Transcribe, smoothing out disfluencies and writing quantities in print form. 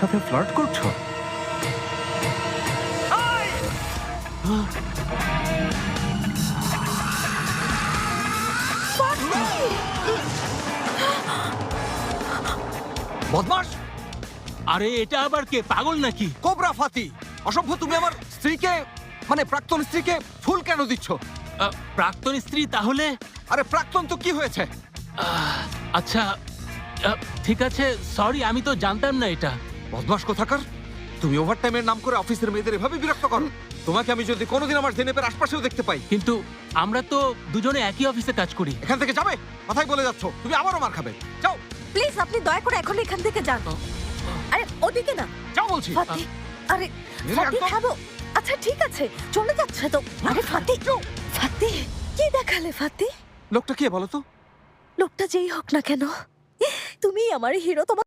সাথে ফ্লার্ট করছো? বদমাস! আরে এটা আবার কে, পাগল নাকি? Cobra Fati! অসভ্য, তুমি আমার স্ত্রীকে, মানে প্রাক্তন স্ত্রীকে ফুল কেন দিচ্ছ? প্রাক্তন স্ত্রী তাহলে? আরে প্রাক্তন তো কি হয়েছে? আচ্ছা ঠিক আছে, সরি, আমি তো জানতাম না এটা। বদমাস কোথাকার! তুমি ওভারটাইমের নাম করে অফিসের মেয়েদের এভাবে বিরক্ত করো? তোমাকে আমি যদি কোনোদিন আমার জেনেপের আশপাশেও দেখতে পাই। কিন্তু আমরা তো দুজনে একই অফিসে কাজ করি। এখান থেকে যাবে? কথাই বলে যাচ্ছ, তুমি আবারও মার খাবে। যাও প্লিজ আপনি দয়া করে এখন এখান থেকে যান। আরে ওদিকে না, যাও বলছি। ফাতি। আরে মেরে ফাতি একদম- খাবো। আচ্ছা ঠিক আছে, চলে যাচ্ছে তো। আরে ফাতি, ফাতি কি দেখালে ফাতি? লোকটা কে বলো তো? লোকটা যেই হোক না কেন, তুমি আমার হিরো। তোমার